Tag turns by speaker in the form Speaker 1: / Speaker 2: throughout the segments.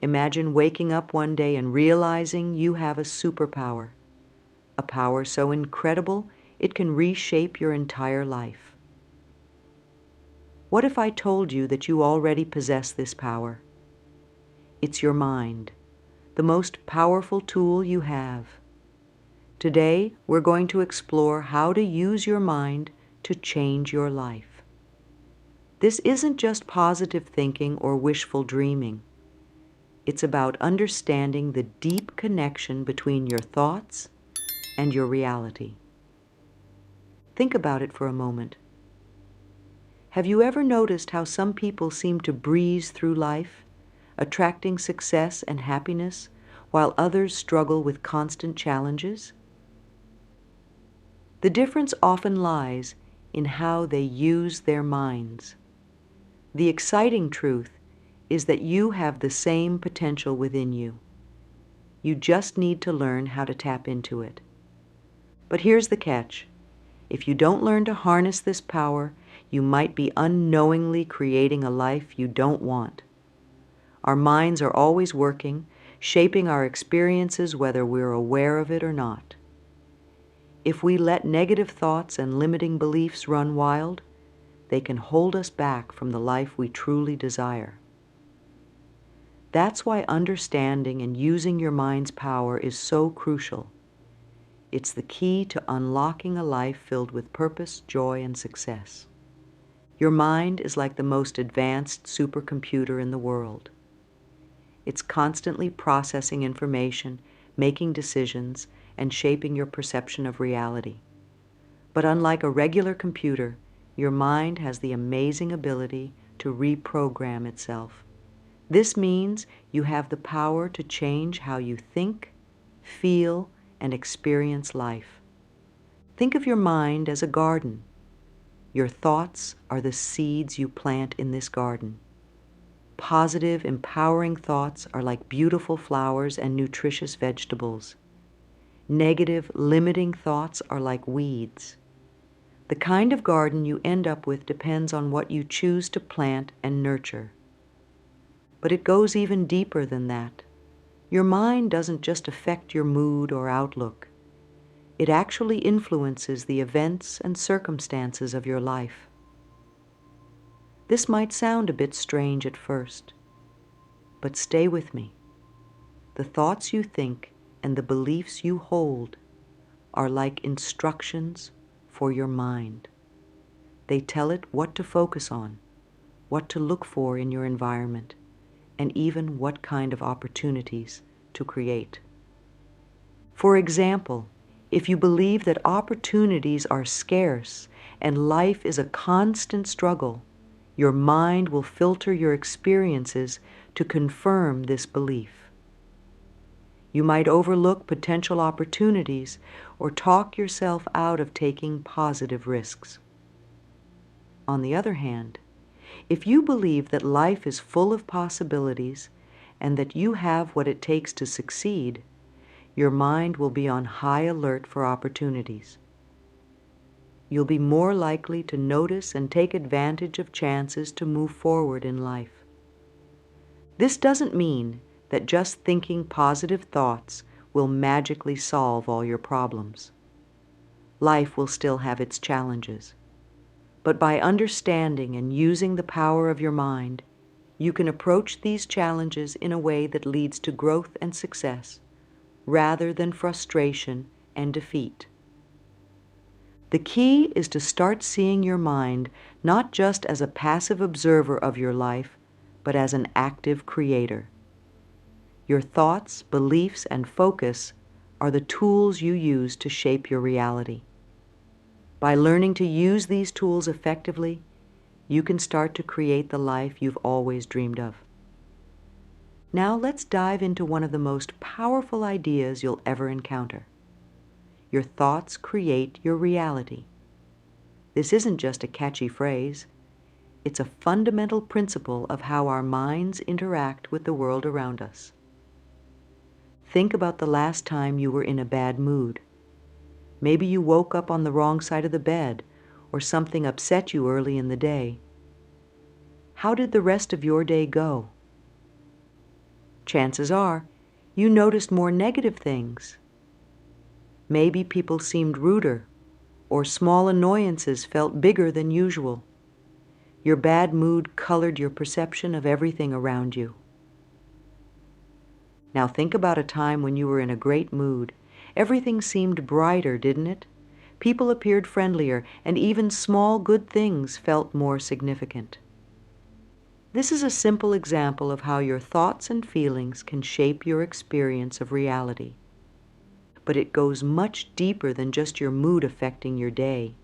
Speaker 1: Imagine waking up one day and realizing you have a superpower, a power so incredible it can reshape your entire life. What if I told you that you already possess this power? It's your mind, the most powerful tool you have. Today, we're going to explore how to use your mind to change your life. This isn't just positive thinking or wishful dreaming. It's about understanding the deep connection between your thoughts and your reality. Think about it for a moment. Have you ever noticed how some people seem to breeze through life, attracting success and happiness, while others struggle with constant challenges? The difference often lies in how they use their minds. The exciting truth is that you have the same potential within you. You just need to learn how to tap into it. But here's the catch. If you don't learn to harness this power, you might be unknowingly creating a life you don't want. Our minds are always working, shaping our experiences whether we're aware of it or not. If we let negative thoughts and limiting beliefs run wild, they can hold us back from the life we truly desire. That's why understanding and using your mind's power is so crucial. It's the key to unlocking a life filled with purpose, joy, and success. Your mind is like the most advanced supercomputer in the world. It's constantly processing information, making decisions, and shaping your perception of reality. But unlike a regular computer, your mind has the amazing ability to reprogram itself. This means you have the power to change how you think, feel, and experience life. Think of your mind as a garden. Your thoughts are the seeds you plant in this garden. Positive, empowering thoughts are like beautiful flowers and nutritious vegetables. Negative, limiting thoughts are like weeds. The kind of garden you end up with depends on what you choose to plant and nurture. But it goes even deeper than that. Your mind doesn't just affect your mood or outlook. It actually influences the events and circumstances of your life. This might sound a bit strange at first, but stay with me. The thoughts you think and the beliefs you hold are like instructions for your mind. They tell it what to focus on, what to look for in your environment, and even what kind of opportunities to create. For example, if you believe that opportunities are scarce and life is a constant struggle, your mind will filter your experiences to confirm this belief. You might overlook potential opportunities or talk yourself out of taking positive risks. On the other hand, if you believe that life is full of possibilities and that you have what it takes to succeed, your mind will be on high alert for opportunities. You'll be more likely to notice and take advantage of chances to move forward in life. This doesn't mean that just thinking positive thoughts will magically solve all your problems. Life will still have its challenges. But by understanding and using the power of your mind, you can approach these challenges in a way that leads to growth and success, rather than frustration and defeat. The key is to start seeing your mind not just as a passive observer of your life, but as an active creator. Your thoughts, beliefs, and focus are the tools you use to shape your reality. By learning to use these tools effectively, you can start to create the life you've always dreamed of. Now let's dive into one of the most powerful ideas you'll ever encounter. Your thoughts create your reality. This isn't just a catchy phrase. It's a fundamental principle of how our minds interact with the world around us. Think about the last time you were in a bad mood. Maybe you woke up on the wrong side of the bed, or something upset you early in the day. How did the rest of your day go? chances are you noticed more negative things. Maybe people seemed ruder, or small annoyances felt bigger than usual. Your bad mood colored your perception of everything around you. Now think about a time when you were in a great mood. Everything seemed brighter, didn't it? People appeared friendlier, and even small good things felt more significant. This is a simple example of how your thoughts and feelings can shape your experience of reality. But it goes much deeper than just your mood affecting your day.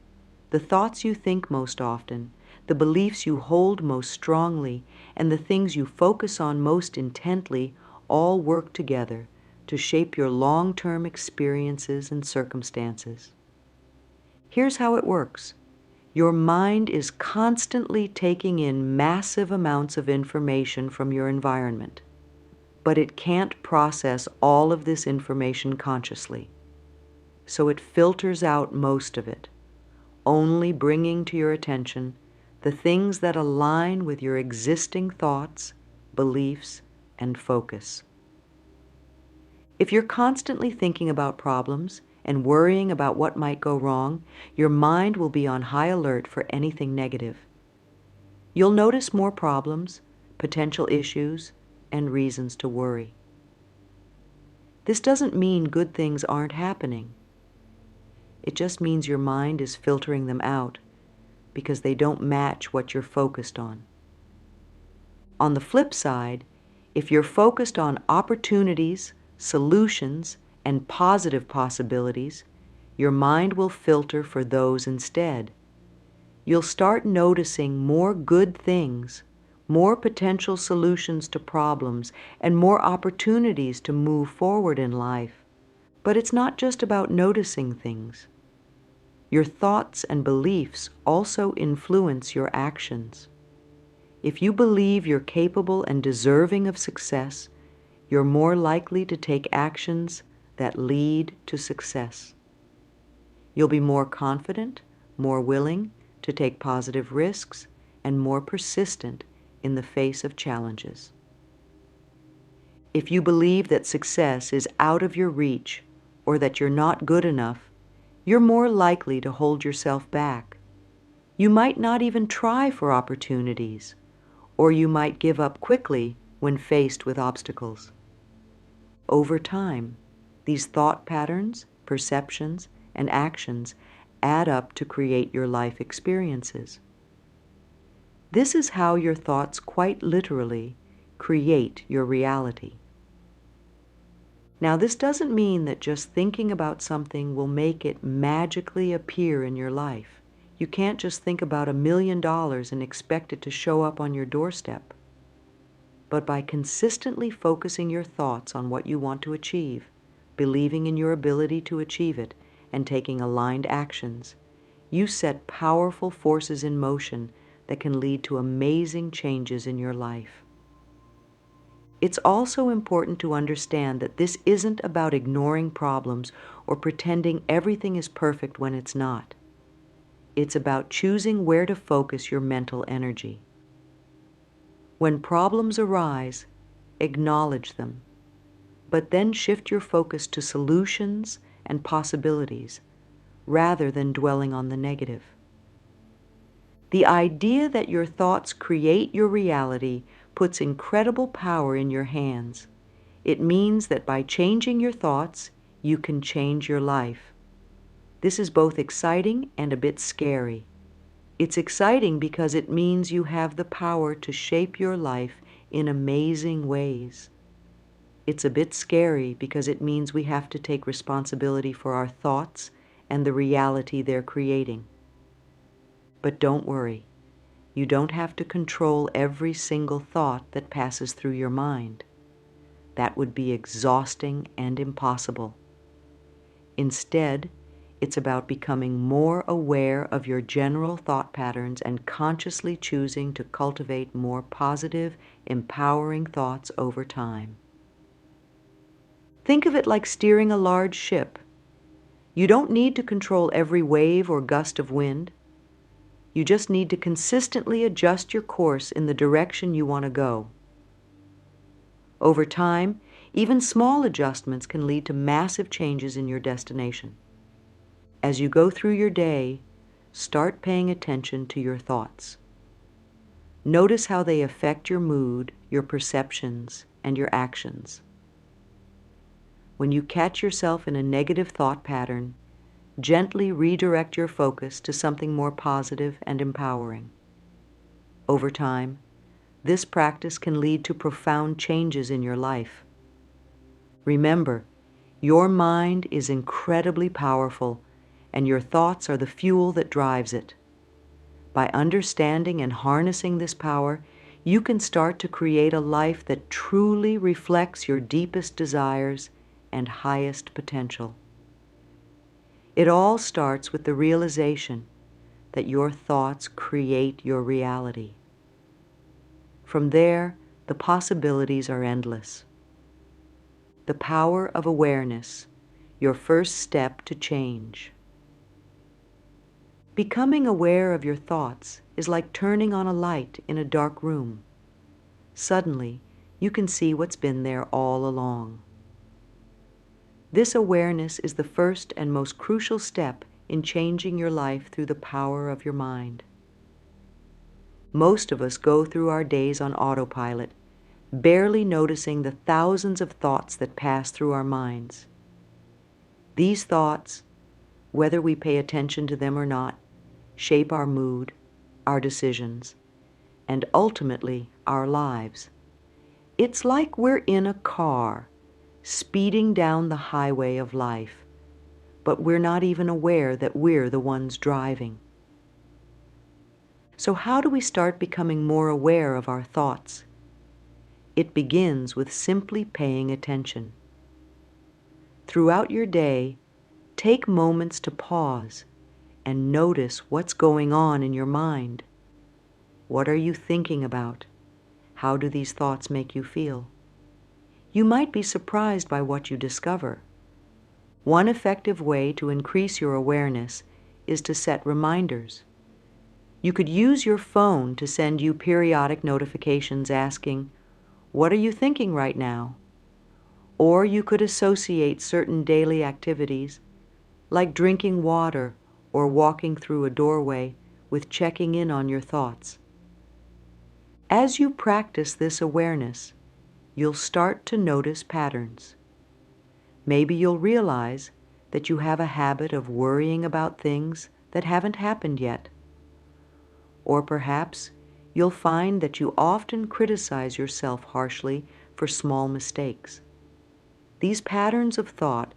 Speaker 1: The thoughts you think most often, the beliefs you hold most strongly, and the things you focus on most intently all work together to shape your long-term experiences and circumstances. Here's how it works. Your mind is constantly taking in massive amounts of information from your environment, but it can't process all of this information consciously. So it filters out most of it, only bringing to your attention the things that align with your existing thoughts, beliefs, and focus. If you're constantly thinking about problems and worrying about what might go wrong, your mind will be on high alert for anything negative. You'll notice more problems, potential issues, and reasons to worry. This doesn't mean good things aren't happening. It just means your mind is filtering them out because they don't match what you're focused on. On the flip side, if you're focused on opportunities, solutions, and positive possibilities, your mind will filter for those instead. You'll start noticing more good things, more potential solutions to problems, and more opportunities to move forward in life. But it's not just about noticing things. Your thoughts and beliefs also influence your actions. If you believe you're capable and deserving of success, you're more likely to take actions that lead to success. You'll be more confident, more willing to take positive risks, and more persistent in the face of challenges. If you believe that success is out of your reach or that you're not good enough, you're more likely to hold yourself back. You might not even try for opportunities, or you might give up quickly when faced with obstacles. Over time, these thought patterns, perceptions, and actions add up to create your life experiences. This is how your thoughts quite literally create your reality. Now, this doesn't mean that just thinking about something will make it magically appear in your life. You can't just think about $1 million and expect it to show up on your doorstep. But by consistently focusing your thoughts on what you want to achieve, believing in your ability to achieve it, and taking aligned actions, you set powerful forces in motion that can lead to amazing changes in your life. It's also important to understand that this isn't about ignoring problems or pretending everything is perfect when it's not. It's about choosing where to focus your mental energy. When problems arise, acknowledge them, but then shift your focus to solutions and possibilities rather than dwelling on the negative. The idea that your thoughts create your reality puts incredible power in your hands. It means that by changing your thoughts, you can change your life. This is both exciting and a bit scary. It's exciting because it means you have the power to shape your life in amazing ways. It's a bit scary because it means we have to take responsibility for our thoughts and the reality they're creating. But don't worry. You don't have to control every single thought that passes through your mind. That would be exhausting and impossible. Instead, it's about becoming more aware of your general thought patterns and consciously choosing to cultivate more positive, empowering thoughts over time. Think of it like steering a large ship. You don't need to control every wave or gust of wind. You just need to consistently adjust your course in the direction you want to go. Over time, even small adjustments can lead to massive changes in your destination. As you go through your day, start paying attention to your thoughts. Notice how they affect your mood, your perceptions, and your actions. When you catch yourself in a negative thought pattern, gently redirect your focus to something more positive and empowering. Over time, this practice can lead to profound changes in your life. Remember, your mind is incredibly powerful, and your thoughts are the fuel that drives it. By understanding and harnessing this power, you can start to create a life that truly reflects your deepest desires and highest potential. It all starts with the realization that your thoughts create your reality. From there, the possibilities are endless. The power of awareness, your first step to change. Becoming aware of your thoughts is like turning on a light in a dark room. Suddenly, you can see what's been there all along. This awareness is the first and most crucial step in changing your life through the power of your mind. Most of us go through our days on autopilot, barely noticing the thousands of thoughts that pass through our minds. These thoughts, whether we pay attention to them or not, shape our mood, our decisions, and ultimately our lives. It's like we're in a car, speeding down the highway of life, but we're not even aware that we're the ones driving. So how do we start becoming more aware of our thoughts? It begins with simply paying attention. Throughout your day, take moments to pause and notice what's going on in your mind. What are you thinking about? How do these thoughts make you feel? You might be surprised by what you discover. One effective way to increase your awareness is to set reminders. You could use your phone to send you periodic notifications asking, "What are you thinking right now?" Or you could associate certain daily activities, like drinking water or walking through a doorway, with checking in on your thoughts. As you practice this awareness, you'll start to notice patterns. Maybe you'll realize that you have a habit of worrying about things that haven't happened yet. Or perhaps you'll find that you often criticize yourself harshly for small mistakes. These patterns of thought,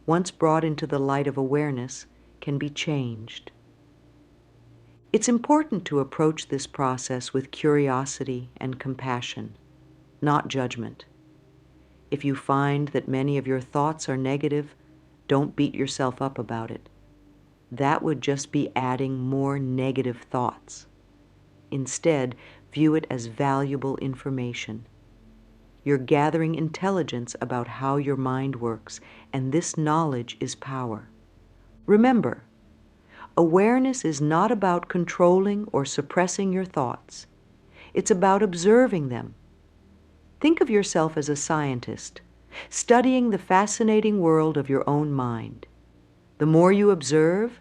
Speaker 1: once brought into the light of awareness, can be changed. It's important to approach this process with curiosity and compassion, not judgment. If you find that many of your thoughts are negative, don't beat yourself up about it. That would just be adding more negative thoughts. Instead, view it as valuable information. You're gathering intelligence about how your mind works, and this knowledge is power. Remember, awareness is not about controlling or suppressing your thoughts. It's about observing them. Think of yourself as a scientist, studying the fascinating world of your own mind. The more you observe,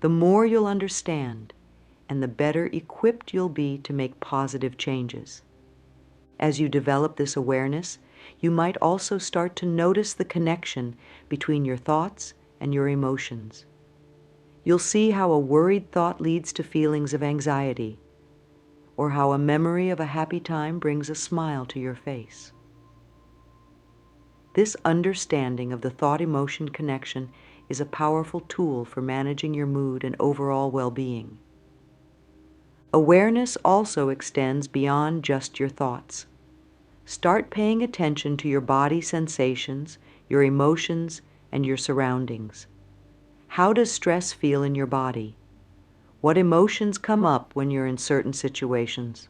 Speaker 1: the more you'll understand, and the better equipped you'll be to make positive changes. As you develop this awareness, you might also start to notice the connection between your thoughts and your emotions. You'll see how a worried thought leads to feelings of anxiety, or how a memory of a happy time brings a smile to your face. This understanding of the thought-emotion connection is a powerful tool for managing your mood and overall well-being. Awareness also extends beyond just your thoughts. Start paying attention to your body sensations, your emotions, and your surroundings. How does stress feel in your body? What emotions come up when you're in certain situations?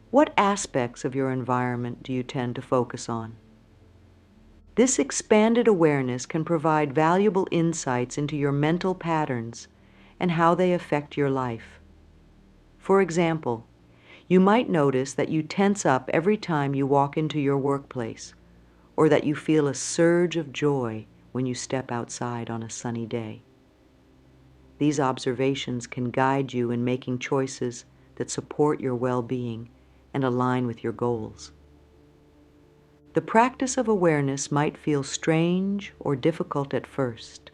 Speaker 1: What aspects of your environment do you tend to focus on? This expanded awareness can provide valuable insights into your mental patterns and how they affect your life. For example, You might notice that you tense up every time you walk into your workplace, or that you feel a surge of joy when you step outside on a sunny day. These observations can guide you in making choices that support your well-being and align with your goals. The practice of awareness might feel strange or difficult at first.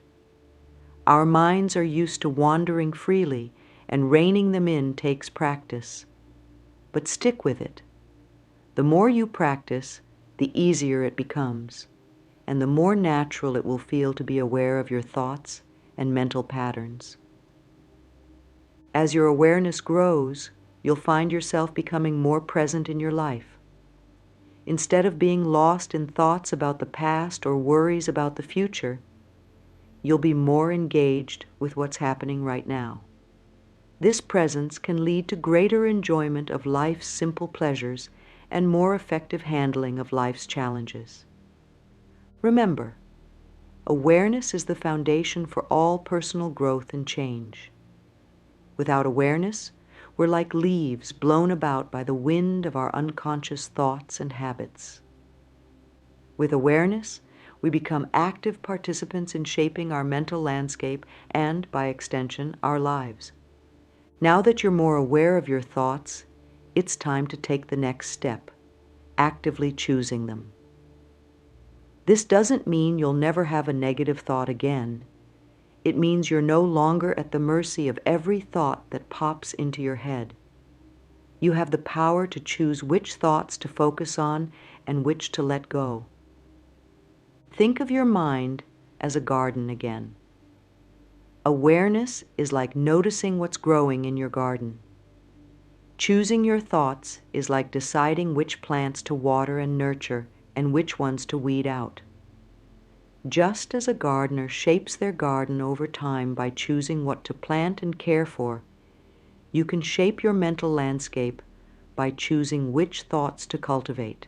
Speaker 1: Our minds are used to wandering freely, and reining them in takes practice. But stick with it. The more you practice, the easier it becomes, and the more natural it will feel to be aware of your thoughts and mental patterns. As your awareness grows, you'll find yourself becoming more present in your life. Instead of being lost in thoughts about the past or worries about the future, you'll be more engaged with what's happening right now. This presence can lead to greater enjoyment of life's simple pleasures and more effective handling of life's challenges. Remember, awareness is the foundation for all personal growth and change. Without awareness, we're like leaves blown about by the wind of our unconscious thoughts and habits. With awareness, we become active participants in shaping our mental landscape and, by extension, our lives. Now that you're more aware of your thoughts, it's time to take the next step, actively choosing them. This doesn't mean you'll never have a negative thought again. It means you're no longer at the mercy of every thought that pops into your head. You have the power to choose which thoughts to focus on and which to let go. Think of your mind as a garden again. Awareness is like noticing what's growing in your garden. Choosing your thoughts is like deciding which plants to water and nurture and which ones to weed out. Just as a gardener shapes their garden over time by choosing what to plant and care for, you can shape your mental landscape by choosing which thoughts to cultivate.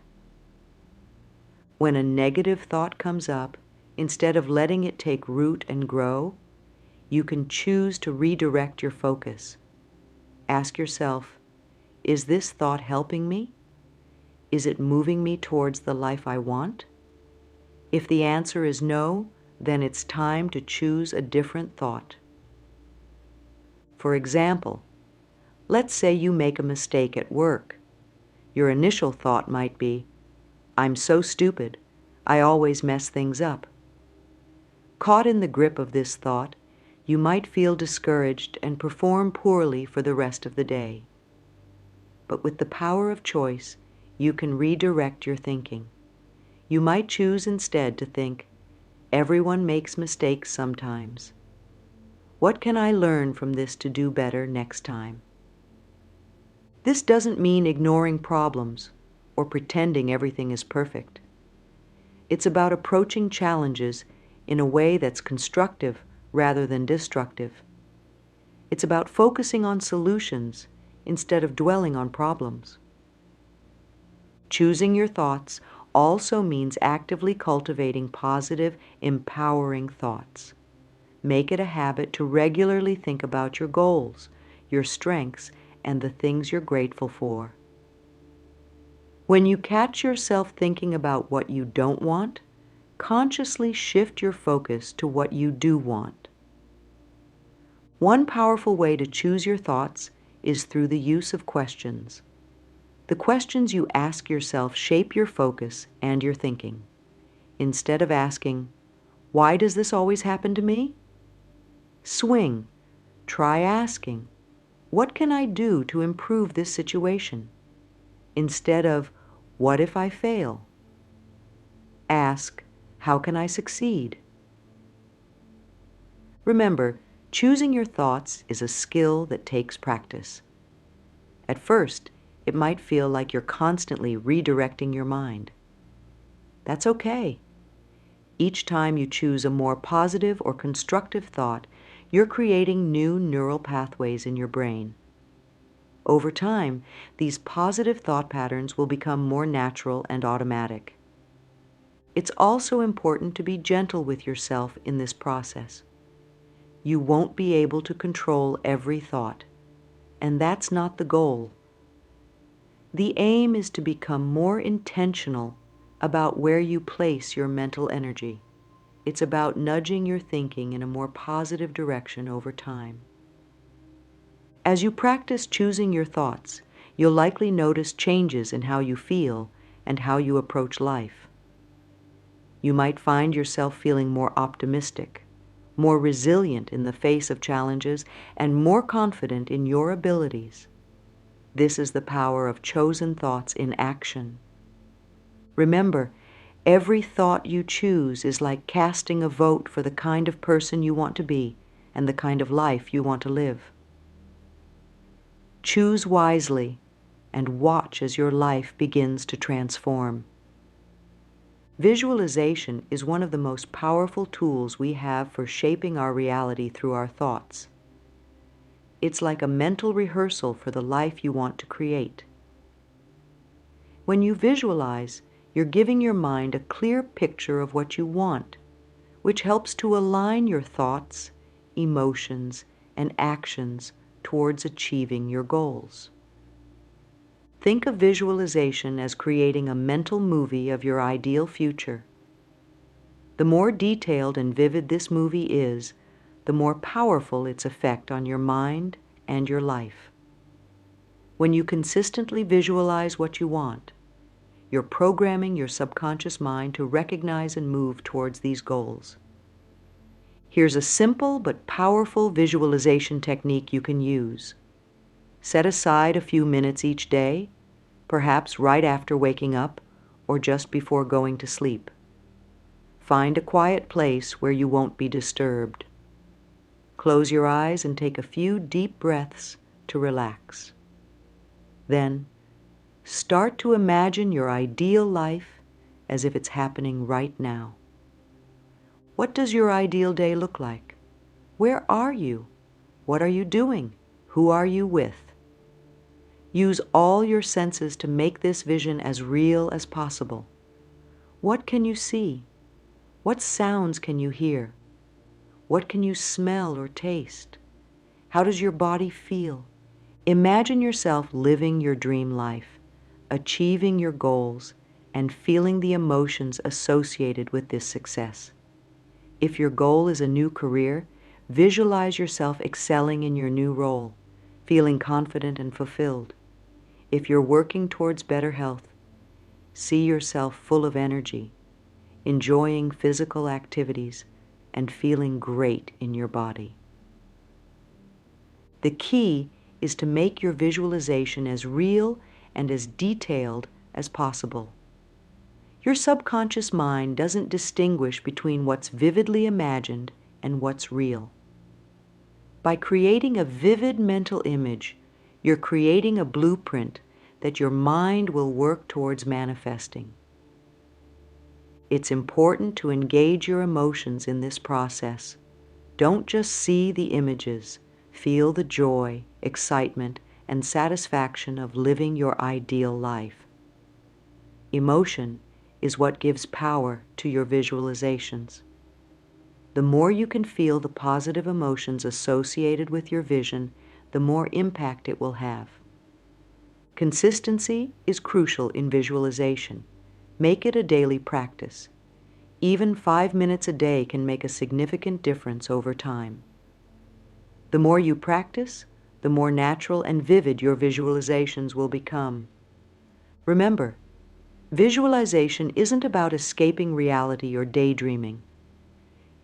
Speaker 1: When a negative thought comes up, instead of letting it take root and grow, you can choose to redirect your focus. Ask yourself, is this thought helping me? Is it moving me towards the life I want? If the answer is no, then it's time to choose a different thought. For example, let's say you make a mistake at work. Your initial thought might be, I'm so stupid, I always mess things up. Caught in the grip of this thought, you might feel discouraged and perform poorly for the rest of the day. But with the power of choice, you can redirect your thinking. You might choose instead to think, everyone makes mistakes sometimes. What can I learn from this to do better next time? This doesn't mean ignoring problems or pretending everything is perfect. It's about approaching challenges in a way that's constructive rather than destructive. It's about focusing on solutions instead of dwelling on problems. Choosing your thoughts also means actively cultivating positive, empowering thoughts. Make it a habit to regularly think about your goals, your strengths, and the things you're grateful for. When you catch yourself thinking about what you don't want, consciously shift your focus to what you do want. One powerful way to choose your thoughts is through the use of questions. The questions you ask yourself shape your focus and your thinking. Instead of asking, why does this always happen to me? Swing. Try asking, what can I do to improve this situation? Instead of, what if I fail? Ask, how can I succeed? Remember, choosing your thoughts is a skill that takes practice. At first, it might feel like you're constantly redirecting your mind. That's okay. Each time you choose a more positive or constructive thought, you're creating new neural pathways in your brain. Over time, these positive thought patterns will become more natural and automatic. It's also important to be gentle with yourself in this process. You won't be able to control every thought, and that's not the goal. The aim is to become more intentional about where you place your mental energy. It's about nudging your thinking in a more positive direction over time. As you practice choosing your thoughts, you'll likely notice changes in how you feel and how you approach life. You might find yourself feeling more optimistic, more resilient in the face of challenges, and more confident in your abilities. This is the power of chosen thoughts in action. Remember, every thought you choose is like casting a vote for the kind of person you want to be and the kind of life you want to live. Choose wisely and watch as your life begins to transform. Visualization is one of the most powerful tools we have for shaping our reality through our thoughts. It's like a mental rehearsal for the life you want to create. When you visualize, you're giving your mind a clear picture of what you want, which helps to align your thoughts, emotions, and actions towards achieving your goals. Think of visualization as creating a mental movie of your ideal future. The more detailed and vivid this movie is, the more powerful its effect on your mind and your life. When you consistently visualize what you want, you're programming your subconscious mind to recognize and move towards these goals. Here's a simple but powerful visualization technique you can use. Set aside a few minutes each day, perhaps right after waking up or just before going to sleep. Find a quiet place where you won't be disturbed. Close your eyes and take a few deep breaths to relax. Then, start to imagine your ideal life as if it's happening right now. What does your ideal day look like? Where are you? What are you doing? Who are you with? Use all your senses to make this vision as real as possible. What can you see? What sounds can you hear? What can you smell or taste? How does your body feel? Imagine yourself living your dream life, achieving your goals, and feeling the emotions associated with this success. If your goal is a new career, visualize yourself excelling in your new role, feeling confident and fulfilled. If you're working towards better health, see yourself full of energy, enjoying physical activities, and feeling great in your body. The key is to make your visualization as real and as detailed as possible. Your subconscious mind doesn't distinguish between what's vividly imagined and what's real. By creating a vivid mental image, you're creating a blueprint that your mind will work towards manifesting. It's important to engage your emotions in this process. Don't just see the images, feel the joy, excitement, and satisfaction of living your ideal life. Emotion is what gives power to your visualizations. The more you can feel the positive emotions associated with your vision, the more impact it will have. Consistency is crucial in visualization. Make it a daily practice. Even 5 minutes a day can make a significant difference over time. The more you practice, the more natural and vivid your visualizations will become. Remember, visualization isn't about escaping reality or daydreaming.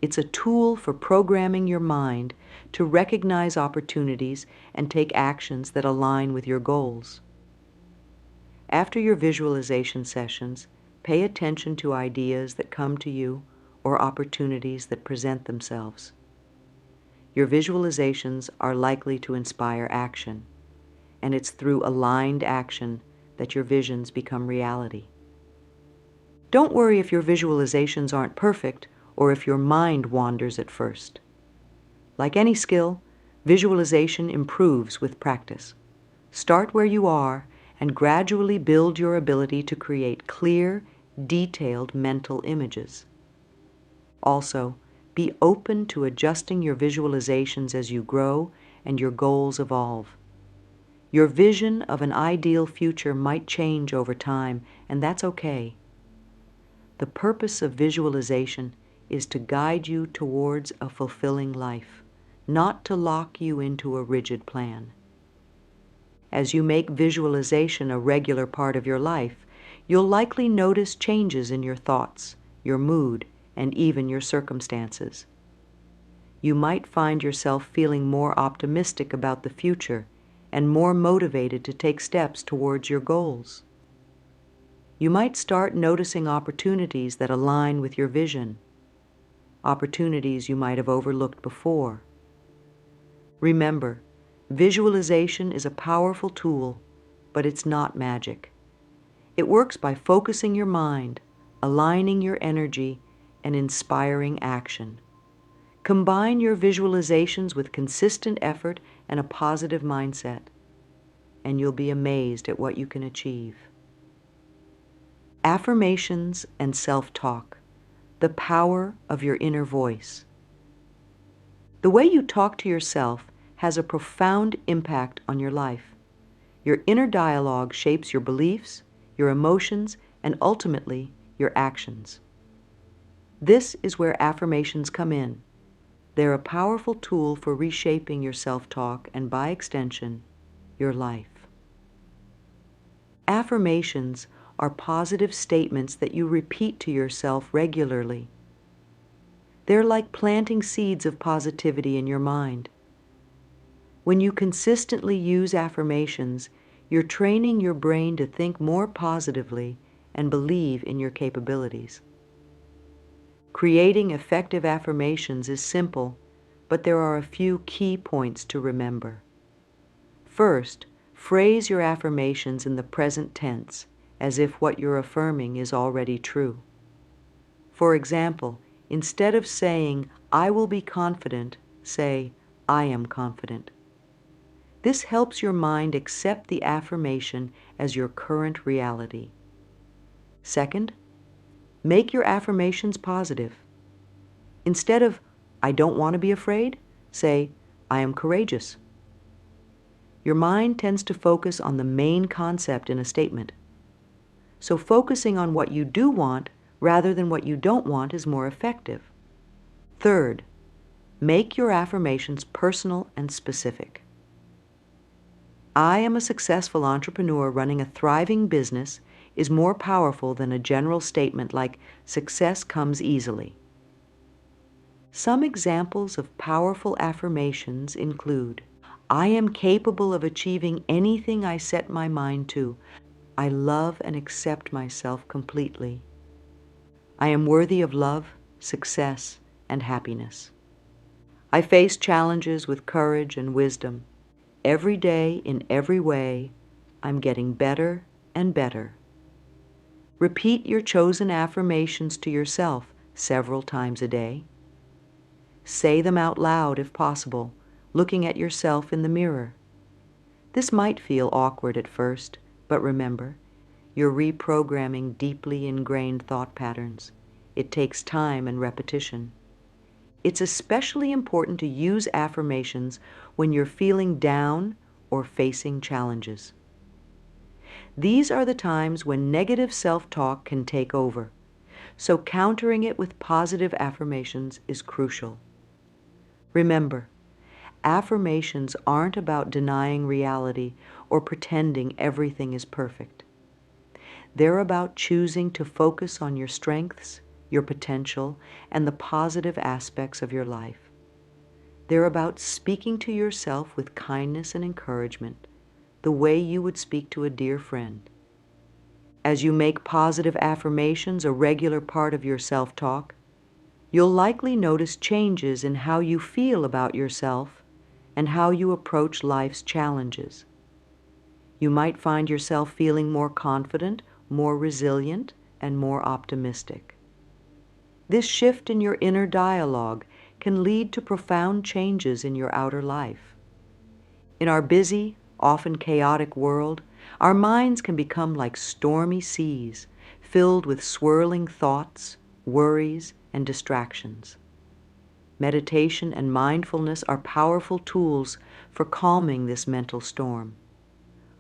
Speaker 1: It's a tool for programming your mind to recognize opportunities and take actions that align with your goals. After your visualization sessions, pay attention to ideas that come to you or opportunities that present themselves. Your visualizations are likely to inspire action, and it's through aligned action that your visions become reality. Don't worry if your visualizations aren't perfect or if your mind wanders at first. Like any skill, visualization improves with practice. Start where you are and gradually build your ability to create clear, detailed mental images. Also, be open to adjusting your visualizations as you grow and your goals evolve. Your vision of an ideal future might change over time, and that's okay. The purpose of visualization is to guide you towards a fulfilling life, not to lock you into a rigid plan. As you make visualization a regular part of your life, you'll likely notice changes in your thoughts, your mood, and even your circumstances. You might find yourself feeling more optimistic about the future and more motivated to take steps towards your goals. You might start noticing opportunities that align with your vision, opportunities you might have overlooked before. Remember, visualization is a powerful tool, but it's not magic. It works by focusing your mind, aligning your energy, and inspiring action. Combine your visualizations with consistent effort and a positive mindset, and you'll be amazed at what you can achieve. Affirmations and self-talk, the power of your inner voice. The way you talk to yourself has a profound impact on your life. Your inner dialogue shapes your beliefs, your emotions, and ultimately your actions. This is where affirmations come in. They're a powerful tool for reshaping your self-talk and, by extension, your life. Affirmations are positive statements that you repeat to yourself regularly. They're like planting seeds of positivity in your mind. When you consistently use affirmations, you're training your brain to think more positively and believe in your capabilities. Creating effective affirmations is simple, but there are a few key points to remember. First, phrase your affirmations in the present tense, as if what you're affirming is already true. For example, instead of saying, "I will be confident," say, "I am confident." This helps your mind accept the affirmation as your current reality. Second, make your affirmations positive. Instead of, "I don't want to be afraid," say, "I am courageous." Your mind tends to focus on the main concept in a statement. So focusing on what you do want rather than what you don't want is more effective. Third, make your affirmations personal and specific. "I am a successful entrepreneur running a thriving business" is more powerful than a general statement like "success comes easily." Some examples of powerful affirmations include, "I am capable of achieving anything I set my mind to. I love and accept myself completely. I am worthy of love, success, and happiness. I face challenges with courage and wisdom. Every day, in every way, I'm getting better and better." Repeat your chosen affirmations to yourself several times a day. Say them out loud if possible, looking at yourself in the mirror. This might feel awkward at first, but remember, you're reprogramming deeply ingrained thought patterns. It takes time and repetition. It's especially important to use affirmations when you're feeling down or facing challenges. These are the times when negative self-talk can take over, so countering it with positive affirmations is crucial. Remember, affirmations aren't about denying reality or pretending everything is perfect. They're about choosing to focus on your strengths, your potential, and the positive aspects of your life. They're about speaking to yourself with kindness and encouragement, the way you would speak to a dear friend. As you make positive affirmations a regular part of your self-talk, you'll likely notice changes in how you feel about yourself and how you approach life's challenges. You might find yourself feeling more confident, more resilient, and more optimistic. This shift in your inner dialogue can lead to profound changes in your outer life. In our busy, often chaotic world, our minds can become like stormy seas, filled with swirling thoughts, worries, and distractions. Meditation and mindfulness are powerful tools for calming this mental storm.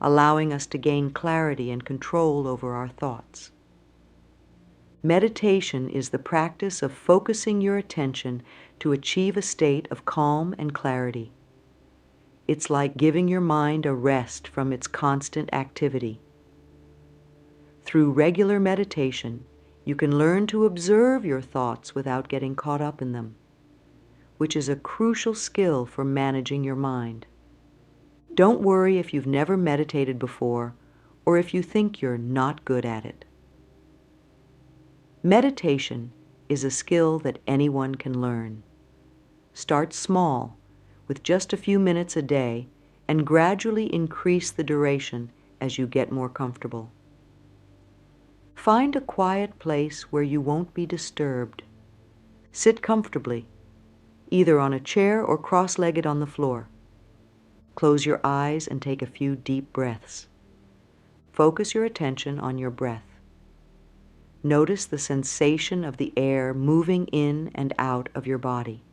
Speaker 1: allowing us to gain clarity and control over our thoughts. Meditation is the practice of focusing your attention to achieve a state of calm and clarity. It's like giving your mind a rest from its constant activity. Through regular meditation, you can learn to observe your thoughts without getting caught up in them, which is a crucial skill for managing your mind. Don't worry if you've never meditated before or if you think you're not good at it. Meditation is a skill that anyone can learn. Start small, with just a few minutes a day, and gradually increase the duration as you get more comfortable. Find a quiet place where you won't be disturbed. Sit comfortably, either on a chair or cross-legged on the floor. Close your eyes and take a few deep breaths. Focus your attention on your breath. Notice the sensation of the air moving in and out of your body.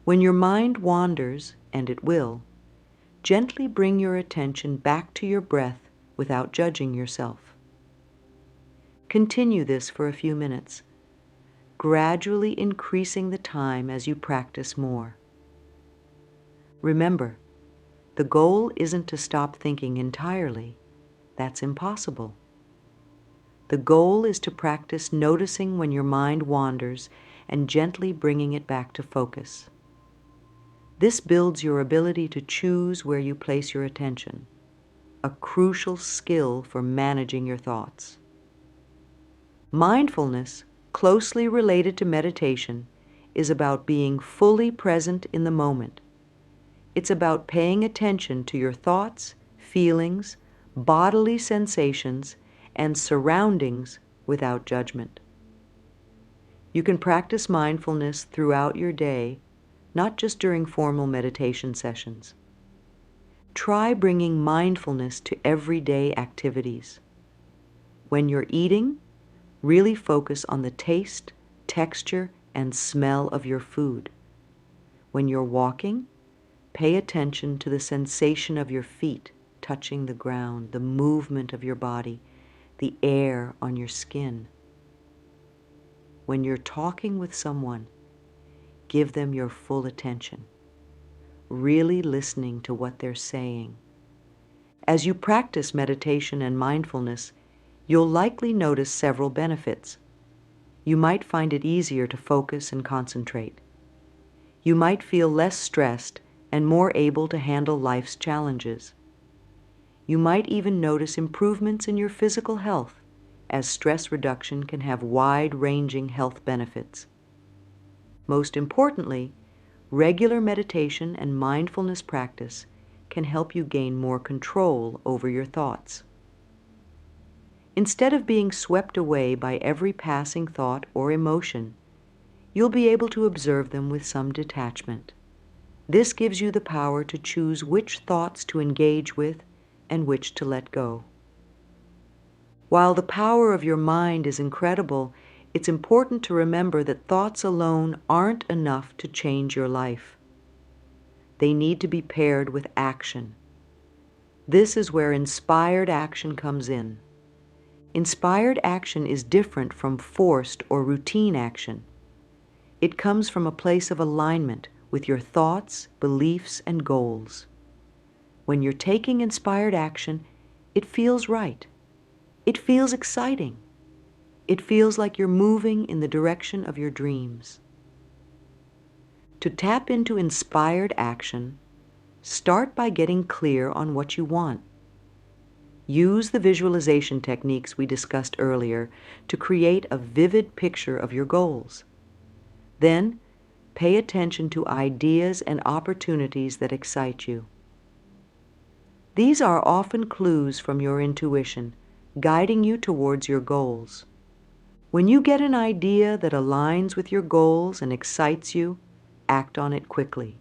Speaker 1: When your mind wanders, and it will, gently bring your attention back to your breath without judging yourself. Continue this for a few minutes, gradually increasing the time as you practice more. Remember, the goal isn't to stop thinking entirely. That's impossible. The goal is to practice noticing when your mind wanders and gently bringing it back to focus. This builds your ability to choose where you place your attention, a crucial skill for managing your thoughts. Mindfulness, closely related to meditation, is about being fully present in the moment. It's about paying attention to your thoughts, feelings, bodily sensations, and surroundings without judgment. You can practice mindfulness throughout your day, not just during formal meditation sessions. Try bringing mindfulness to everyday activities. When you're eating, really focus on the taste, texture, and smell of your food. When you're walking, pay attention to the sensation of your feet touching the ground, the movement of your body, the air on your skin. When you're talking with someone, give them your full attention, really listening to what they're saying. As you practice meditation and mindfulness, you'll likely notice several benefits. You might find it easier to focus and concentrate. You might feel less stressed and more able to handle life's challenges. You might even notice improvements in your physical health, as stress reduction can have wide-ranging health benefits. Most importantly, regular meditation and mindfulness practice can help you gain more control over your thoughts. Instead of being swept away by every passing thought or emotion, you'll be able to observe them with some detachment. This gives you the power to choose which thoughts to engage with and which to let go. While the power of your mind is incredible, it's important to remember that thoughts alone aren't enough to change your life. They need to be paired with action. This is where inspired action comes in. Inspired action is different from forced or routine action. It comes from a place of alignment with your thoughts, beliefs, and goals. When you're taking inspired action, it feels right. It feels exciting. It feels like you're moving in the direction of your dreams. To tap into inspired action, start by getting clear on what you want. Use the visualization techniques we discussed earlier to create a vivid picture of your goals. Then, pay attention to ideas and opportunities that excite you. These are often clues from your intuition, guiding you towards your goals. When you get an idea that aligns with your goals and excites you, act on it quickly.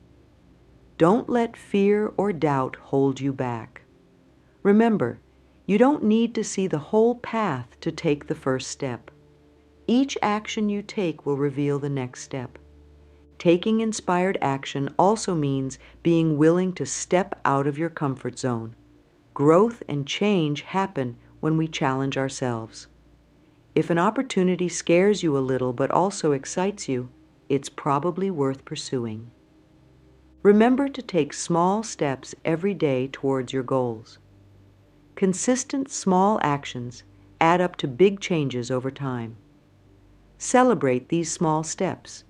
Speaker 1: Don't let fear or doubt hold you back. Remember, you don't need to see the whole path to take the first step. Each action you take will reveal the next step. Taking inspired action also means being willing to step out of your comfort zone, Growth and change happen when we challenge ourselves. If an opportunity scares you a little but also excites you, it's probably worth pursuing. Remember to take small steps every day towards your goals. Consistent small actions add up to big changes over time. Celebrate these small steps.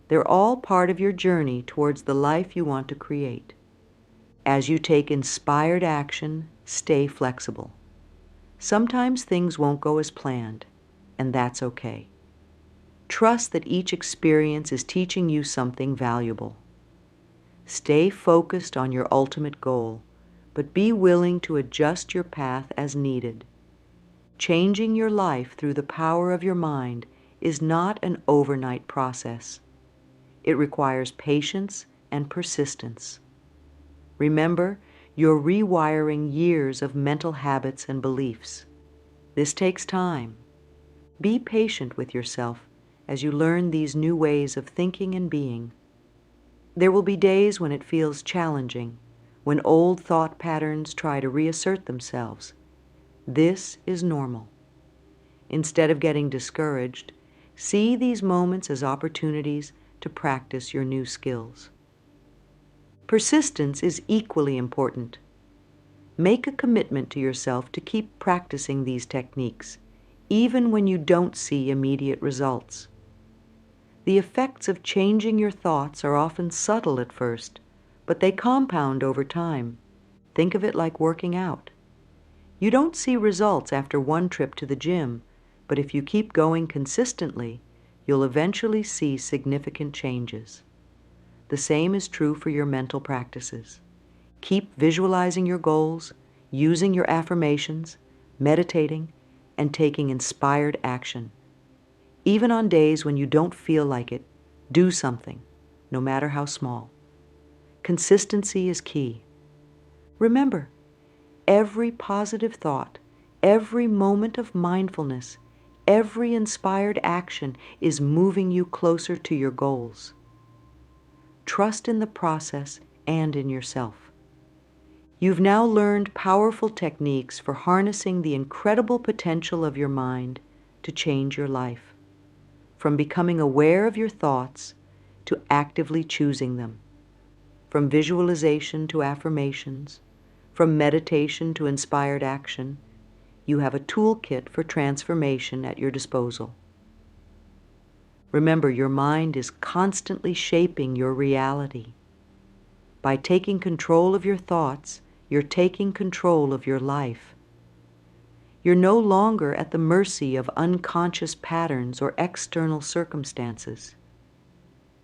Speaker 1: They're all part of your journey towards the life you want to create. As you take inspired action, stay flexible. Sometimes things won't go as planned, and that's okay. Trust that each experience is teaching you something valuable. Stay focused on your ultimate goal, but be willing to adjust your path as needed. Changing your life through the power of your mind is not an overnight process. It requires patience and persistence. Remember, you're rewiring years of mental habits and beliefs. This takes time. Be patient with yourself as you learn these new ways of thinking and being. There will be days when it feels challenging, when old thought patterns try to reassert themselves. This is normal. Instead of getting discouraged, see these moments as opportunities to practice your new skills. Persistence is equally important. Make a commitment to yourself to keep practicing these techniques, even when you don't see immediate results. The effects of changing your thoughts are often subtle at first, but they compound over time. Think of it like working out. You don't see results after one trip to the gym, but if you keep going consistently, you'll eventually see significant changes. The same is true for your mental practices. Keep visualizing your goals, using your affirmations, meditating, and taking inspired action. Even on days when you don't feel like it, do something, no matter how small. Consistency is key. Remember, every positive thought, every moment of mindfulness, every inspired action is moving you closer to your goals. Trust in the process and in yourself. You've now learned powerful techniques for harnessing the incredible potential of your mind to change your life. From becoming aware of your thoughts to actively choosing them. From visualization to affirmations, from meditation to inspired action, you have a toolkit for transformation at your disposal. Remember, your mind is constantly shaping your reality. By taking control of your thoughts, you're taking control of your life. You're no longer at the mercy of unconscious patterns or external circumstances.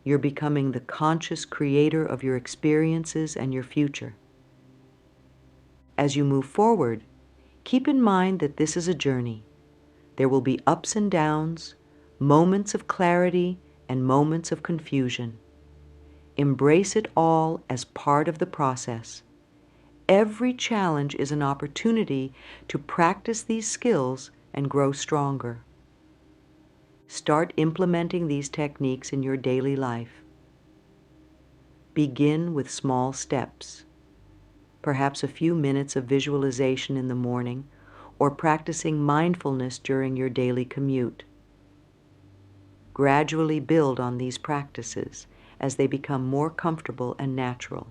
Speaker 1: You're becoming the conscious creator of your experiences and your future. As you move forward, keep in mind that this is a journey. There will be ups and downs, moments of clarity and moments of confusion. Embrace it all as part of the process. Every challenge is an opportunity to practice these skills and grow stronger. Start implementing these techniques in your daily life. Begin with small steps. Perhaps a few minutes of visualization in the morning, or practicing mindfulness during your daily commute. Gradually build on these practices as they become more comfortable and natural.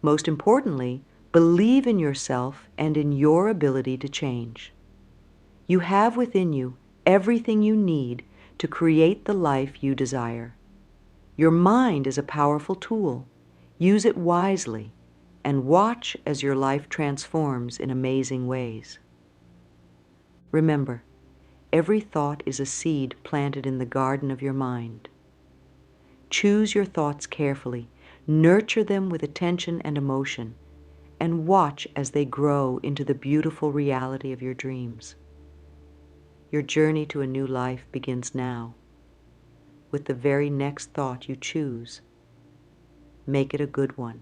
Speaker 1: Most importantly, believe in yourself and in your ability to change. You have within you everything you need to create the life you desire. Your mind is a powerful tool. Use it wisely and watch as your life transforms in amazing ways. Remember, every thought is a seed planted in the garden of your mind. Choose your thoughts carefully, nurture them with attention and emotion, and watch as they grow into the beautiful reality of your dreams. Your journey to a new life begins now, with the very next thought you choose. Make it a good one.